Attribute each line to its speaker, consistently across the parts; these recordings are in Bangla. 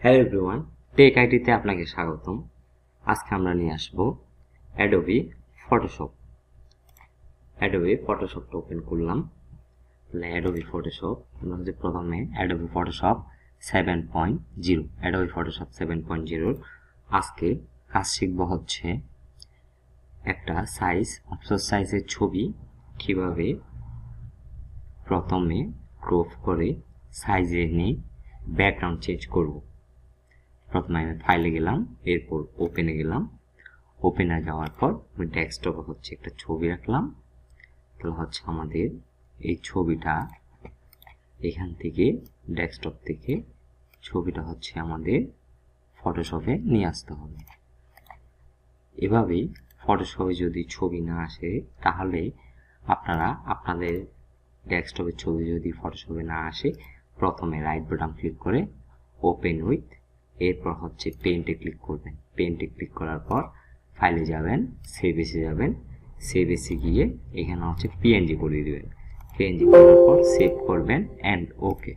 Speaker 1: হ্যালো এভরিওয়ান, টেক আইটিতে আপনাকে স্বাগতম। আজকে আমরা নিয়ে আসব অ্যাডোবি ফটোশপ। অ্যাডোবি ফটোশপটা ওপেন করলাম। তাহলে অ্যাডোবি ফটোশপ আমরা প্রথমে অ্যাডোবি ফটোশপ 7.0 অ্যাডোবি ফটোশপ 7.0 আজকে কাজ শিখব হচ্ছে একটা অফসেট সাইজের ছবি কিভাবে প্রথমে ক্রপ করে সাইজে এনে ব্যাকগ্রাউন্ড চেঞ্জ করব। প্রথমে আমি ফাইলে গেলাম, এরপর ওপেনে গেলাম। ওপেনে যাওয়ার পর আমি ডেস্কটপে হচ্ছে একটা ছবি রাখলাম। তাহলে হচ্ছে আমাদের এই ছবিটা এখান থেকে ডেস্কটপ থেকে ছবিটা হচ্ছে আমাদের ফটোশপে নিয়ে আসতে হবে। এভাবেই ফটোশপে যদি ছবি না আসে তাহলে আপনারা আপনাদের ডেস্কটপের ছবি যদি ফটোশপে না আসে প্রথমে রাইট বাটন ক্লিক করে ওপেন উইথ, এরপর হচ্ছে পেন্টে ক্লিক করবেন। পেন্টে ক্লিক করার পর ফাইলে যাবেন, সেভ এসে যাবেন। সেভ এসে গিয়ে এখানে হচ্ছে পিএনজি করে দিবেন। পিএনজি করার পর সেভ করবেন অ্যান্ড ওকে।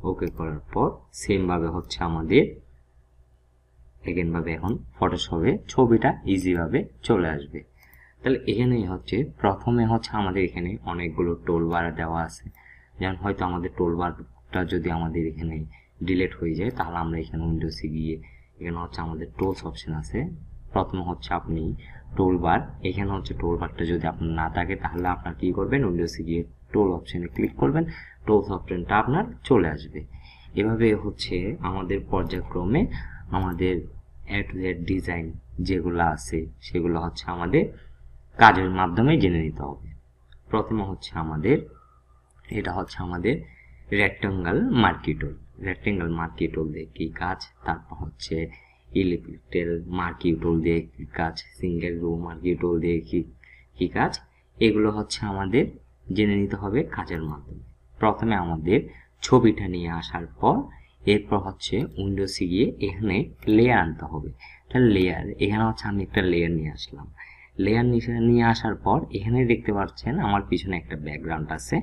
Speaker 1: ওকে করার পর সেমভাবে হচ্ছে আমাদের এগেনভাবে এখন ফটোশপে ছবিটা ইজিভাবে চলে আসবে। তাহলে এখানেই হচ্ছে প্রথমে হচ্ছে আমাদের এখানে অনেকগুলো টুলবার দেওয়া আছে। যেমন হয়তো আমাদের টুলবারটা যদি আমাদের এখানে ডিলিট হয়ে যায় তাহলে আমরা এখানে উইন্ডোজে গিয়ে এখানে হচ্ছে আমাদের টুলস অপশন আছে। প্রথমে হচ্ছে আপনি টুলবার, এখানে হচ্ছে টুলবারটা যদি আপনার না থাকে তাহলে আপনার কি করবেন, উইন্ডোজে গিয়ে টুল অপশনে ক্লিক করবেন, টুলস অপশনটা আপনার চলে আসবে। এভাবে হচ্ছে আমাদের পর্যায়ক্রমে আমাদের এ টু জেড ডিজাইন যেগুলো আছে সেগুলো হচ্ছে আমাদের কাজের মাধ্যমে জেনে নিতে হবে। প্রথমে হচ্ছে আমাদের এটা হচ্ছে আমাদের রেক্টাঙ্গেল মার্কি টুল। রেক্টাঙ্গেল মার্কি টুল দিয়ে কি কাজ, তারপর হচ্ছে ইলিপ্টিক্যাল মার্কি টুল দিয়ে কি কাজ, সিঙ্গেল রো মার্কি টুল দিয়ে কি কাজ, এগুলো হচ্ছে আমাদের জেনে নিতে হবে কাজের মাধ্যমে। প্রথমে আমাদের ছবিটা নিয়ে আসার পর এরপর হচ্ছে উইন্ডোজে গিয়ে এখানে লেয়ার আনতে হবে। তাহলে লেয়ার, এখানে হচ্ছে আমি একটা লেয়ার নিয়ে আসলাম। লেয়ার নিয়ে আসার পর এখানে দেখতে পাচ্ছেন আমার পিছনে একটা ব্যাকগ্রাউন্ড আছে।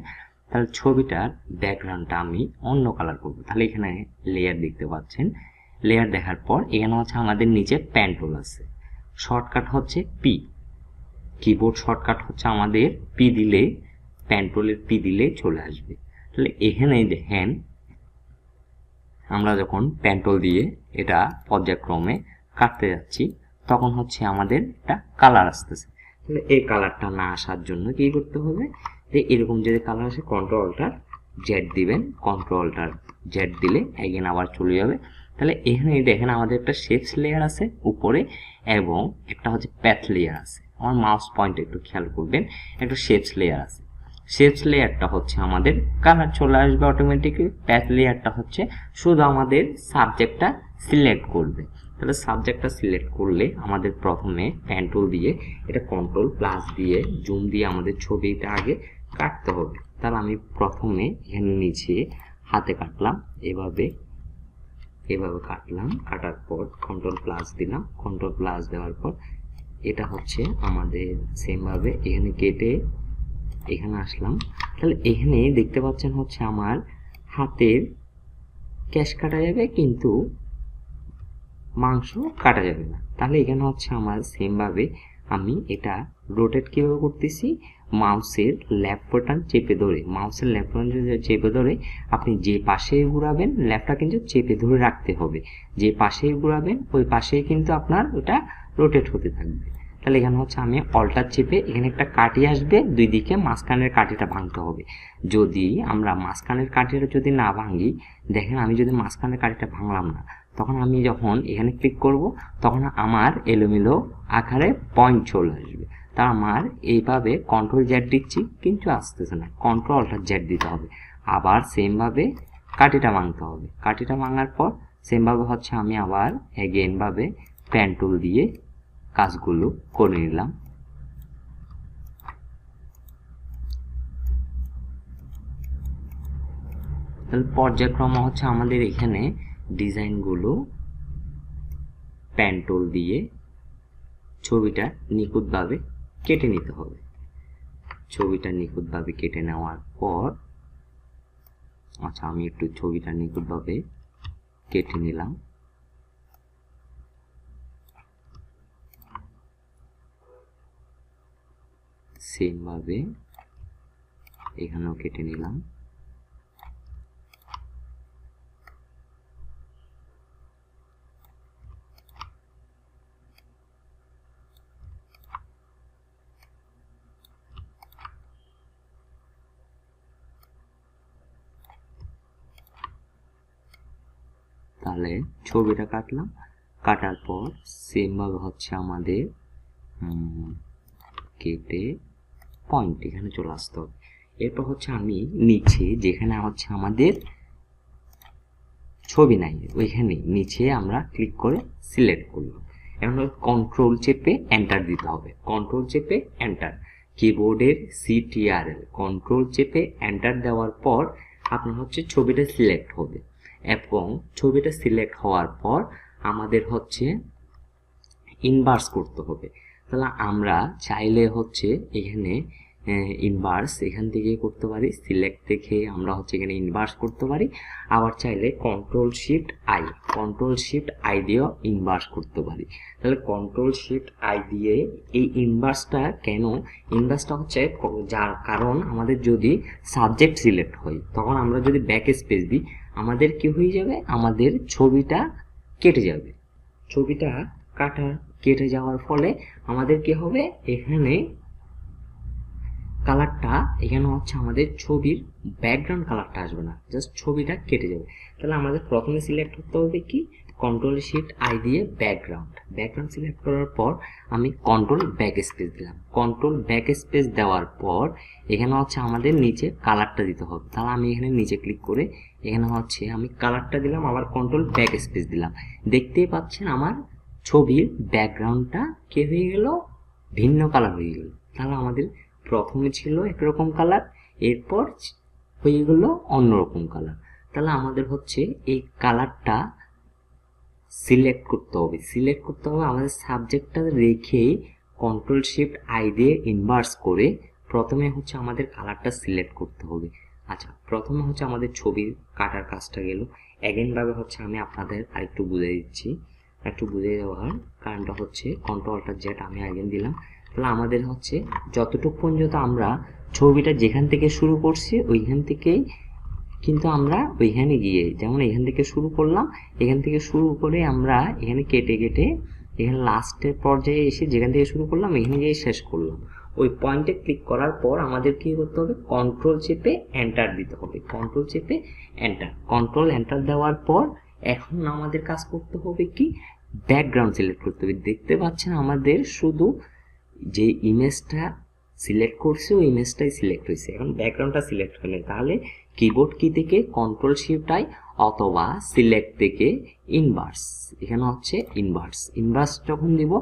Speaker 1: তাহলে ছবিটার ব্যাকগ্রাউন্ডটা আমি অন্য কালার করব। তাহলে এখানে লেয়ার দেখতে পাচ্ছেন। লেয়ার দেখার পর এখানে হচ্ছে আমাদের নিচে পেন টুল আছে। শর্টকাট হচ্ছে পি, কিবোর্ড শর্টকাট হচ্ছে আমাদের পি দিলে, পেন টুলের পি দিলে চলে আসবে। তাহলে এখানে দেখেন আমরা যখন পেন টুল দিয়ে এটা পর্যায়ক্রমে কাটতে যাচ্ছি তখন হচ্ছে আমাদের একটা কালার আসতেছে। তাহলে এই কালারটা না আসার জন্য কি করতে হবে, যে এরকম যদি কালার আসে কন্ট্রোলটার জেড দিবেন, কন্ট্রোলটার জেড দিলে এগেন আবার চলে যাবে। তাহলে এখানে দেখেন আমাদের একটা শেপস লেয়ার আছে উপরে এবং একটা হচ্ছে প্যাথ লেয়ার আছে। আমার মাউস পয়েন্ট একটু খেয়াল করবেন, একটা শেপস লেয়ার আছে। শেপস লেয়ারটা হচ্ছে আমাদের কালার চলে আসবে অটোমেটিকলি। প্যাথ লেয়ারটা হচ্ছে শুধু আমাদের সাবজেক্টটা সিলেক্ট করবে। তাহলে সাবজেক্টটা সিলেক্ট করলে আমাদের প্রথমে পেন টুল দিয়ে এটা কন্ট্রোল প্লাস দিয়ে জুম দিয়ে আমাদের ছবিটা আগে কাটতে হবে। তাহলে আমি প্রথমে এখানে নিচে হাতে কাটলাম, এভাবে কাটলাম। কাটার পর কন্ট্রোল প্লাস দিলাম। কন্ট্রোল প্লাস দেওয়ার পর এটা হচ্ছে আমাদের সেমভাবে এখানে কেটে এখানে আসলাম। তাহলে এখানে দেখতে পাচ্ছেন হচ্ছে আমার হাতের ক্যাশ কাটা যাবে কিন্তু মাংস কাটা যাবে না। তাহলে এখানে হচ্ছে আমার সেমভাবে আমি এটা রোটেট কীভাবে করতেছি, মাউসের লেফট বাটন চেপে ধরে, মাউসের লেফট বাটন চেপে ধরে আপনি যে পাশে ঘুরাবেন লেফটটা কিন্তু চেপে ধরে রাখতে হবে। যে পাশেই ঘুরাবেন ওই পাশেই কিন্তু আপনার ওটা রোটেট হতে থাকবে। তাহলে এখানে হচ্ছে আমি অল্টার চেপে এখানে একটা কাঠি আসবে, দুই দিকে মাঝখানের কাঠিটা ভাঙতে হবে। যদি আমরা মাঝখানের কাঠিটা যদি না ভাঙি, দেখেন আমি যদি মাঝখানের কাঠিটা ভাঙলাম না, তখন আমি যখন এখানে ক্লিক করব তখন আমার এলোমেলো আকারে পয়েন্ট চলে আসবে। তা আমার এইভাবে কন্ট্রোল জেড দিচ্ছি কিন্তু আসতেছে না, কন্ট্রোল অল্টার জেড দিতে হবে। আবার সেমভাবে কাঠিটা ভাঙতে হবে। কাঠিটা ভাঙার পর সেমভাবে হচ্ছে আমি আবার এগেনভাবে পেন টুল দিয়ে কাজগুলো করে নিলাম। তাহলে পর্যায়ক্রম হচ্ছে আমাদের এখানে ডিজাইনগুলো পেন টুল দিয়ে ছবিটা নিখুঁতভাবে কেটে নিতে হবে। ছবিটা নিখুঁতভাবে কেটে নেওয়ার পর আচ্ছা আমি একটু ছবিটা নিখুঁতভাবে কেটে নিলাম। সেম ভাবে এখানেও কেটে নিলাম। তাহলে ছবিটা কাটলাম, কাটার পর সেম ভাবে হচ্ছে আমাদের কেটে পয়েন্ট এখানে চলে আসতে হবে। এরপর হচ্ছে আমি নিচে যেখানে হচ্ছে আমাদের ছবি নাই ওইখানে নিচে আমরা ক্লিক করে সিলেক্ট করলাম। এখন কন্ট্রোল চেপে এন্টার দিতে হবে, কন্ট্রোল চেপে এন্টার, কিবোর্ডের CTRL কন্ট্রোল চেপে এন্টার দেওয়ার পর আপনার হচ্ছে ছবিটা সিলেক্ট হবে, এবং ছবিটা সিলেক্ট হওয়ার পর আমাদের হচ্ছে ইনভার্স করতে হবে। তাহলে আমরা চাইলে হচ্ছে এখানে ইনভার্স এখান থেকে করতে পারি, সিলেক্ট থেকে আমরা হচ্ছে এখানে ইনভার্স করতে পারি, আবার চাইলে কন্ট্রোল শিফট আই দিয়েও ইনভার্স করতে পারি। তাহলে কন্ট্রোল শিফট আই দিয়ে এই ইনভার্সটা কেন, ইনভার্সটা হচ্ছে যার কারণ আমাদের যদি সাবজেক্ট সিলেক্ট হয় তখন আমরা যদি ব্যাক স্পেস দিই আমাদের কি হয়ে যাবে, আমাদের ছবিটা কেটে যাবে। ছবিটা কেটে যাওয়ার ফলে আমাদের কি হবে, এখানে কালারটা এখানে হচ্ছে আমাদের ছবির ব্যাকগ্রাউন্ড কালারটা আসবে না, জাস্ট ছবিটা কেটে যাবে। তাহলে আমাদের প্রথমে সিলেক্ট করতে হবে কি, কন্ট্রোল শিফট আই দিয়ে ব্যাকগ্রাউন্ড সিলেক্ট করার পর আমি কন্ট্রোল ব্যাক স্পেস দিলাম। কন্ট্রোল ব্যাক স্পেস দেওয়ার পর এখানে হচ্ছে আমাদের নিচে কালারটা দিতে হবে। তাহলে আমি এখানে নিচে ক্লিক করে এখানে হচ্ছে আমি কালারটা দিলাম, আবার কন্ট্রোল ব্যাক স্পেস দিলাম। দেখতেই পাচ্ছেন আমার ছবির ব্যাকগ্রাউন্ডটা কি হয়ে গেল, ভিন্ন কালার হয়ে গেল। তাহলে আমাদের প্রথমে ছিল একরকম কালার, এরপর হয়ে গেল অন্যরকম কালার। তাহলে আমাদের হচ্ছে এই কালারটা সিলেক্ট করতে হবে আমাদের সাবজেক্টটা রেখেই কন্ট্রোল শিফট আই দিয়ে ইনভার্স করে প্রথমে হচ্ছে আমাদের কালারটা সিলেক্ট করতে হবে। আচ্ছা, প্রথমে হচ্ছে আমাদের ছবির কাটার কাজটা গেল। এগেন ভাবে হচ্ছে আমি আপনাদের আরেকটু বুঝিয়ে দিচ্ছি, একটু বুঝিয়ে দেওয়ার কারণটা হচ্ছে কন্ট্রোলটা জেড আমি আগেন দিলাম। তাহলে আমাদের হচ্ছে যতটুকু পর্যন্ত আমরা ছবিটা যেখান থেকে শুরু করছি ওইখান থেকেই কিন্তু আমরা ওইখানে গিয়ে, যেমন এখান থেকে শুরু করলাম, এখান থেকে শুরু করে আমরা এখানে কেটে এখানে লাস্টের পর্যায়ে এসে যেখান থেকে শুরু করলাম এখানে গিয়ে শেষ করলাম। ওই পয়েন্টে ক্লিক করার পর আমাদের কি করতে হবে, কন্ট্রোল চেপে এন্টার দিতে হবে। কন্ট্রোল এন্টার দেওয়ার পর এখন আমাদের কাজ করতে হবে কি, ব্যাকগ্রাউন্ড সিলেক্ট করতে হবে। দেখতে পাচ্ছেন আমাদের শুধু যে ইমেজটা সিলেক্ট করছে ওই ইমেজটাই সিলেক্ট হয়েছে, এখন ব্যাকগ্রাউন্ডটা সিলেক্ট হয়নি। তাহলে কিবোর্ড কি থেকে কন্ট্রোল শিফট আই অথবা সিলেক্ট থেকে ইনভার্স, এখানে হচ্ছে ইনভার্স যখন দিব,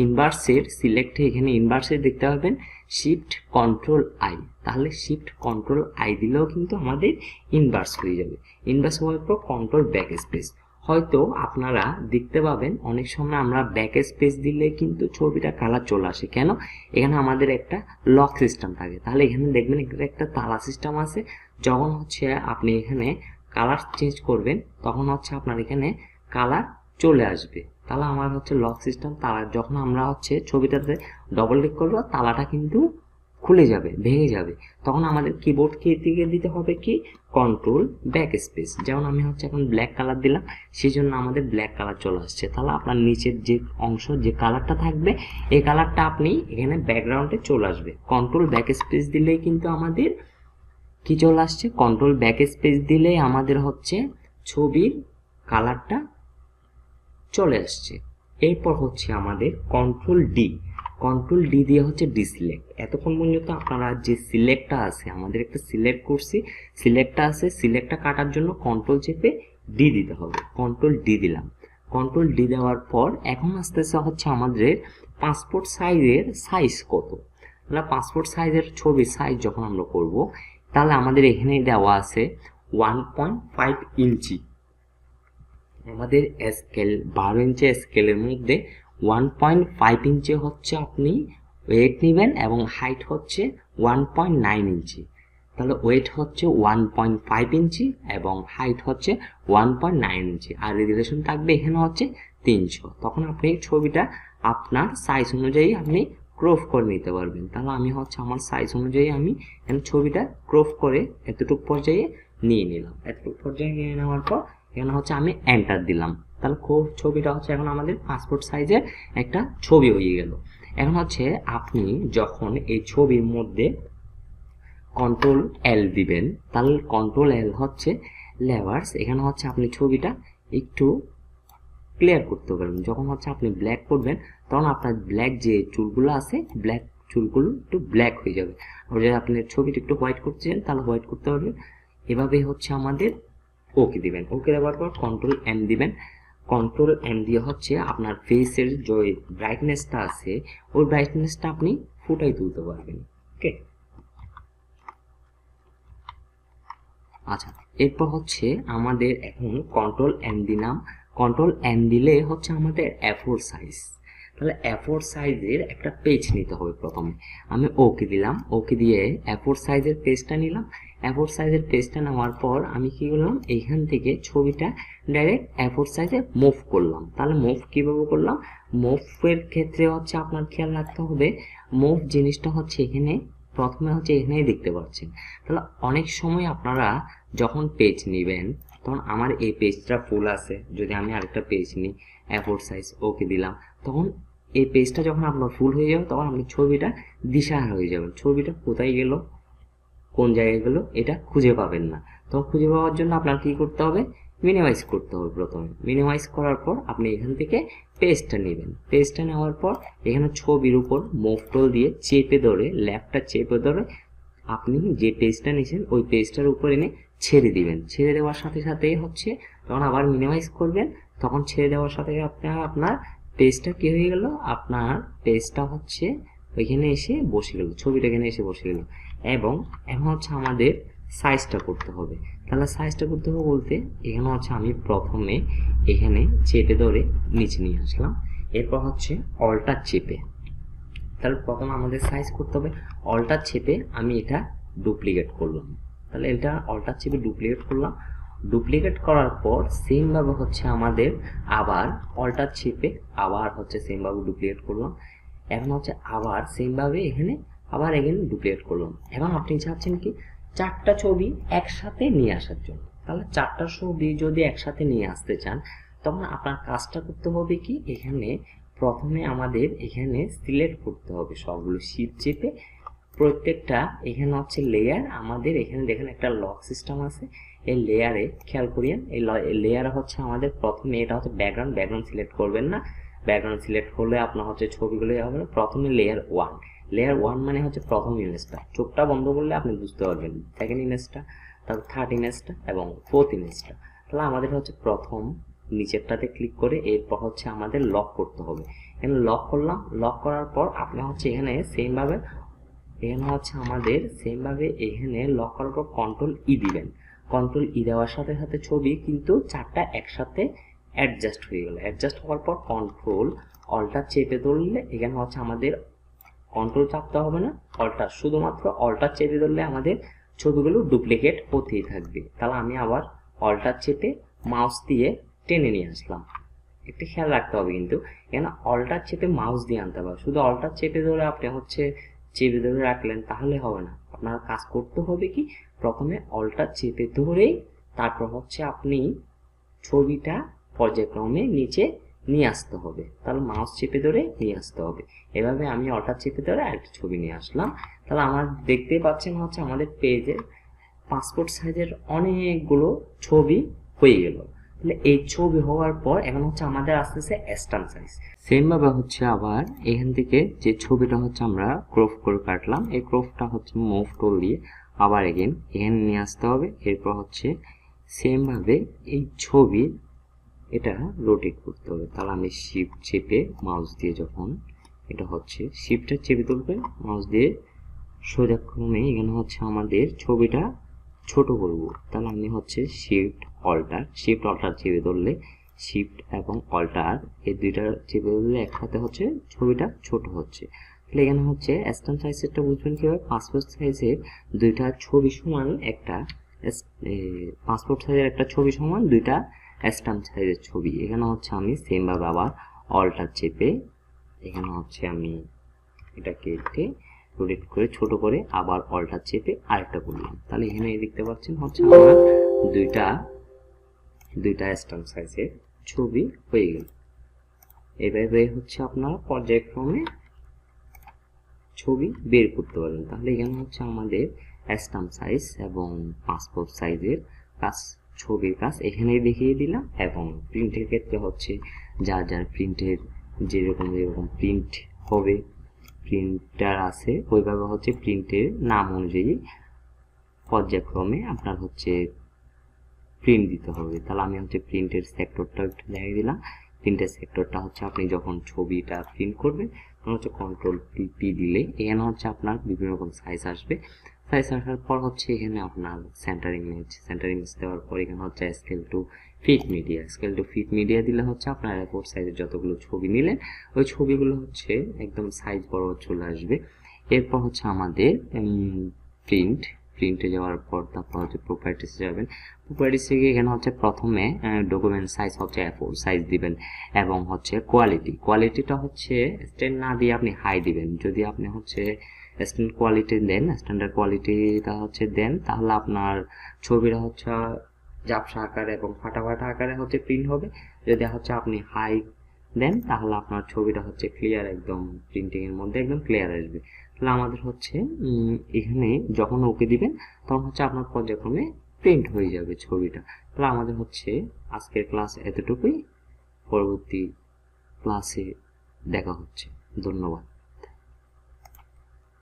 Speaker 1: ইনভার্সের সিলেক্টে এখানে ইনভার্সের দেখতে পাবেন শিফট কন্ট্রোল আই। তাহলে শিফট কন্ট্রোল আই দিলেও কিন্তু আমাদের ইনভার্স হয়ে যাবে। ইনভার্স হওয়ার পর কন্ট্রোল ব্যাক স্পেস। হয়তো আপনারা দেখতে পাবেন অনেক সময় আমরা ব্যাক স্পেস দিলে কিন্তু ছবিটা কালার চলে আসে, কেন, এখানে আমাদের একটা লক সিস্টেম থাকে। তাহলে এখানে দেখবেন একটা তালা সিস্টেম আছে, যখন হচ্ছে আপনি এখানে কালার চেঞ্জ করবেন তখন হচ্ছে আপনার এখানে কালার চলে আসবে। তাহলে আমার হচ্ছে লক সিস্টেম, তালা যখন আমরা হচ্ছে ছবিটাতে ডবল ক্লিক করবো তালাটা কিন্তু খুলে যাবে, ভেঙে যাবে। তখন আমাদের কিবোর্ড কি দিকে দিতে হবে কি, কন্ট্রোল ব্যাক স্পেস। যেমন আমি হচ্ছে এখন ব্ল্যাক কালার দিলাম, সেই জন্য আমাদের ব্ল্যাক কালার চলে আসছে। তাহলে আপনার নিচের যে অংশ যে কালারটা থাকবে এই কালারটা আপনি এখানে ব্যাকগ্রাউন্ডে চলে আসবে। কন্ট্রোল ব্যাক স্পেস দিলেই কিন্তু আমাদের কি চলে আসছে, কন্ট্রোল ব্যাক স্পেস দিলে আমাদের হচ্ছে ছবির কালারটা চলে আসছে। এরপর হচ্ছে আমাদের কন্ট্রোল ডি দিয়ে হচ্ছে ডিসিলেক্ট। এতক্ষণ পর্যন্ত আপনারা যে সিলেক্টটা আছে, আমাদের একটা সিলেক্ট করছি, সিলেক্টটা আছে, সিলেক্টটা কাটার জন্য কন্ট্রোল চেপে ডি দিতে হবে। কন্ট্রোল ডি দিলাম। কন্ট্রোল ডি দেওয়ার পর এখন আসতেছে হচ্ছে আমাদের পাসপোর্ট সাইজের সাইজ কত। তাহলে পাসপোর্ট সাইজের ছবির সাইজ যখন আমরা করব তাহলে আমাদের এখানে দেওয়া আছে 1.5 ইঞ্চি। আমাদের স্কেল 12 ইঞ্চি স্কেলের মধ্যে 1.5 ইঞ্চি হচ্ছে আপনি ওয়েট নেবেন এবং হাইট হচ্ছে 1.9 ইঞ্চি। তাহলে ওয়েট হচ্ছে 1.5 ইঞ্চি এবং হাইট হচ্ছে 1.9 ইঞ্চি, আর রেজুলেশন থাকবে এখানে হচ্ছে 300। তখন আপনি ছবিটা আপনার সাইজ অনুযায়ী আপনি ক্রপ করে নিতে পারবেন। তাহলে আমি হচ্ছে আমার সাইজ অনুযায়ী আমি এখানে ছবিটা ক্রপ করে এতটুকু পর্যায়ে নিয়ে নিলাম। এতটুকু পর্যায়ে নিয়ে নেওয়ার পর এখানে হচ্ছে আমি এন্টার দিলাম। তাহলে ছবিটা হচ্ছে এখন আমাদের পাসপোর্ট সাইজের একটা ছবি হয়ে গেল। এখন হচ্ছে আপনি যখন এই ছবির মধ্যে কন্ট্রোল এল দিবেন, তাহলে কন্ট্রোল এল হচ্ছে লেয়ার্স। এখানে হচ্ছে আপনি ছবিটা একটু ক্লিয়ার করতে পারবেন। যখন হচ্ছে আপনি ব্ল্যাক করবেন তখন আপনার ব্ল্যাক যে চুলগুলো আছে ব্ল্যাক চুলগুলো একটু ব্ল্যাক হয়ে যাবে। আর যদি আপনি ছবিটা একটু হোয়াইট করতে চান তাহলে হোয়াইট করতে পারবেন। এভাবে হচ্ছে আমাদের ওকে দিবেন। ওকে দেওয়ার পর কন্ট্রোল এম দিবেন। কন্ট্রোল এম দিয়ে হচ্ছে আপনার ফেসের যে ব্রাইটনেসটা আছে ওই ব্রাইটনেসটা আপনি ফুটাই তুলতে পারবেন। ওকে, আচ্ছা, এরপর হচ্ছে আমাদের এখন কন্ট্রোল এম দিলাম। কন্ট্রোল এম দিলে হচ্ছে আমাদের A4 সাইজ। তাহলে A4 সাইজের একটা পেজ নিতে হবে। প্রথমে আমি ওকে দিলাম। ওকে দিয়ে A4 সাইজের পেজটা নিলাম। A4 সাইজের পেজটা নেওয়ার পর আমি কি করলাম, এইখান থেকে ছবিটা ডাইরেক্ট A4 সাইজে মুভ করলাম। তাহলে মুভ কিভাবে করলাম, মুভের ক্ষেত্রে হচ্ছে আপনার খেয়াল রাখতে হবে মুভ জিনিসটা হচ্ছে এখানে প্রথমে হচ্ছে এখানেই দেখতে পাচ্ছেন। তাহলে অনেক সময় আপনারা যখন পেজ নেবেন তখন আমার এই পেজটা ফুল আছে, যদি আমি আরেকটা পেজ নিই A4 সাইজ ওকে দিলাম, তখন এই পেজটা যখন আপনার ফুল হয়ে যাবে তখন আপনি ছবিটা দিশাহারা হয়ে যাবেন। ছবিটা কোথায় গেল, কোন জায়গায় গেল এটা খুঁজে পাবেন না। তো খুঁজে পাওয়ার জন্য আপনার কি করতে হবে, মিনিমাইজ করতে হবে। প্রথমে মিনিমাইজ করার পর আপনি এখান থেকে পেজটা নেবেন। পেজটা নেওয়ার পর এখানে ছবির উপর মুভ টুল দিয়ে চেপে ধরে, লেফটটা চেপে ধরে আপনি যে পেজটা নিয়েছেন ওই পেজটার উপর এনে ছেড়ে দিবেন। ছেড়ে দেওয়ার সাথে সাথে হচ্ছে তখন আবার মিনিমাইজ করবেন। তখন ছেড়ে দেওয়ার সাথে আপনার পেজটা কি হয়ে গেল, আপনার পেজটা হচ্ছে ওইখানে এসে বসে গেল, ছবিটা এখানে এসে বসে গেল। এবং এখন হচ্ছে আমাদের সাইজটা করতে হবে। তাহলে সাইজটা করতে হবে বলতে এখানে হচ্ছে আমি প্রথমে এখানে চেপে ধরে নিচে নিয়ে আসলাম। এরপর হচ্ছে অল্টার চেপে, তাহলে প্রথমে আমাদের সাইজ করতে হবে। অল্টার চেপে আমি এটা ডুপ্লিকেট করলাম। তাহলে এটা অল্টার চেপে ডুপ্লিকেট করলাম। ডুপ্লিকেট করার পর সেমভাবে হচ্ছে আমাদের আবার অল্টার চেপে আবার হচ্ছে সেমভাবে ডুপ্লিকেট করলাম। এখন হচ্ছে আবার সেমভাবে এখানে আবার এখানে ডুপ্লিকেট করলাম। এখন আপনি চাচ্ছেন কি চারটা ছবি একসাথে নিয়ে আসার জন্য। তাহলে চারটা ছবি যদি একসাথে নিয়ে আসতে চান তখন আপনার কাজটা করতে হবে কি, এখানে প্রথমে আমাদের এখানে সিলেক্ট করতে হবে সবগুলো, শিফট চেপে প্রত্যেকটা এখানে হচ্ছে লেয়ার আমাদের এখানে দেখেন একটা লক সিস্টেম আছে। এই লেয়ারে খেয়াল করিয়েন, এই লেয়ারে হচ্ছে আমাদের প্রথমে এটা হচ্ছে ব্যাকগ্রাউন্ড সিলেক্ট করবেন না। ব্যাকগ্রাউন্ড সিলেক্ট করলে আপনার হচ্ছে ছবিগুলো হবে না। প্রথমে লেয়ার ওয়ান মানে হচ্ছে প্রথম ইমেজটা, চোখটা বন্ধ করলে আপনি বুঝতে পারবেন। সেকেন্ড ইমেজটা, তারপর থার্ড ইমেজটা এবং ফোর্থ ইমেজটা। তাহলে আমাদের হচ্ছে প্রথম নিচেরটাতে ক্লিক করে এরপর হচ্ছে আমাদের লক করতে হবে। এখানে লক করলাম। লক করার পর আপনি হচ্ছে এখানে সেমভাবে এখানে হচ্ছে আমাদের সেমভাবে এখানে লক করার পর কন্ট্রোল ই দিবেন। কন্ট্রোল ই দেওয়ার সাথে সাথে ছবি কিন্তু চারটা একসাথে অ্যাডজাস্ট হয়ে গেল। অ্যাডজাস্ট হওয়ার পর কন্ট্রোল অল্টার চেপে ধরলে এখানে হচ্ছে আমাদের কন্ট্রোল চাপতে হবে না, অল্টার, শুধুমাত্র অল্টার চেপে ধরলে আমাদের ছবিগুলো ডুপ্লিকেট হতেই থাকবে। তাহলে আমি আবার অল্টার চেপে মাউস দিয়ে টেনে নিয়ে আসলাম। একটু খেয়াল রাখতে হবে কিন্তু এখানে অল্টার চেপে মাউস দিয়ে আনতে হবে। শুধু অল্টার চেপে ধরে আপনি হচ্ছে চেপে ধরে রাখলেন তাহলে হবে না। আপনার কাজ করতে হবে কি, প্রথমে অল্টার চেপে ধরেই তারপর হচ্ছে আপনি ছবিটা পর্যায়ক্রমে নিচে নিয়ে আসতে হবে। তাহলে মাউস চেপে ধরে নিয়ে আসতে হবে। এভাবে আমি অল্টার চেপে ধরে একটা ছবি নিয়ে আসলাম। তাহলে আমার দেখতেই পাচ্ছেন হচ্ছে আমাদের পেজে পাসপোর্ট সাইজের অনেকগুলো ছবি হয়ে গেল। তাহলে এই ছবি হওয়ার পর এখন হচ্ছে আমাদের আসতেছে স্ট্যাম্প সাইজ। সেম ভাবে হচ্ছে আবার এখান থেকে যে ছবিটা হচ্ছে আমরা ক্রপ করে কাটলাম, এই ক্রপটা হচ্ছে মুভ টুল দিয়ে আবার এখানে নিয়ে আসতে হবে। এরপর হচ্ছে সেম ভাবে এই ছবি এটা রোটেট করতে হবে। তাহলে আমি শিফট চেপে মাউস দিয়ে যখন এটা হচ্ছে শিফটটা চেপে তুলবেন মাউস দিয়ে সোজাক্রমে এখানে হচ্ছে আমাদের ছবিটা ছোট করব। তাহলে আমি হচ্ছে শিফট অল্টার চেপে ধরলে শিফট এবং অল্টার এই দুইটা চেপে ধরলে একসাথে হচ্ছে ছবিটা ছোট হচ্ছে। তাহলে এখানে হচ্ছে স্ট্যাম্প সাইজেরটা বুঝবেন কিভাবে, পাসপোর্ট সাইজের দুইটা ছবি সমান একটা পাসপোর্ট সাইজের একটা ছবি সমান দুইটা স্ট্যাম্প সাইজের ছবি। এখানে হচ্ছে আমি সেম ভাবে আবার অল্টার চেপে এখানে হচ্ছে আমি এটা কেটে রোটেট করে ছোট করে আবার অল্টার চেপে আরেকটা করলাম, তাহলে এখানে দেখতে পাচ্ছেন হচ্ছে আমার দুইটা স্ট্যাম্প সাইজের ছবি হয়ে গেল। এভাবে হচ্ছে আপনারা পর্যায়ক্রমে ছবি বের করতে পারবেন। তাহলে এখানে হচ্ছে আমাদের স্ট্যাম্প সাইজ এবং পাসপোর্ট সাইজের কাজ, ছবির কাজ এখানেই দেখিয়ে দিলাম। এবং প্রিন্টের ক্ষেত্রে হচ্ছে যার প্রিন্টের যেরকম প্রিন্ট হবে, প্রিন্টার আছে ওইভাবে হচ্ছে প্রিন্টের নাম অনুযায়ী পর্যায়ক্রমে আপনার হচ্ছে প্রিন্ট দিতে হবে। তাহলে আমি হচ্ছে প্রিন্টের সেক্টরটা একটু দেখিয়ে দিলাম। প্রিন্টের সেক্টরটা হচ্ছে আপনি যখন ছবিটা প্রিন্ট করবেন তখন হচ্ছে কন্ট্রোল পি দিলে এখানে হচ্ছে আপনার বিভিন্ন রকম সাইজ আসবে। সাইজ আসার পর হচ্ছে এখানে আপনার সেন্টার ইমেজ দেওয়ার পর এখানে হচ্ছে স্কেল টু ফিট মিডিয়া দিলে হচ্ছে আপনার A4 সাইজের যতগুলো ছবি নিলেন ওই ছবিগুলো হচ্ছে একদম সাইজ বরাবর চলে আসবে। এরপর হচ্ছে আমাদের প্রিন্টে যাওয়ার পর তারপর হচ্ছে প্রপার্টিসে যাবেন। প্রপার্টিস থেকে এখানে হচ্ছে প্রথমে ডকুমেন্ট সাইজ হচ্ছে A4 সাইজ দিবেন এবং হচ্ছে কোয়ালিটিটা হচ্ছে স্ট্যান্ড না দিয়ে আপনি হাই দিবেন। যদি আপনি হচ্ছে স্ট্যান্ডার্ড কোয়ালিটিটা হচ্ছে দেন তাহলে আপনার ছবিটা হচ্ছে ঝাপসা আকারে এবং ফাটা আকারে হচ্ছে প্রিন্ট হবে। যদি হচ্ছে আপনি হাই দেন তাহলে আপনার ছবিটা হচ্ছে ক্লিয়ার, একদম প্রিন্টিং এর মধ্যে একদম ক্লিয়ার আসবে। তাহলে আমাদের হচ্ছে এখানে যখন ওকে দিবেন তখন হচ্ছে আপনার পর্যায়ক্রমে প্রিন্ট হয়ে যাবে ছবিটা। তাহলে আমাদের হচ্ছে আজকের ক্লাস এতটুকুই, পরবর্তী ক্লাসে দেখা হচ্ছে। ধন্যবাদ।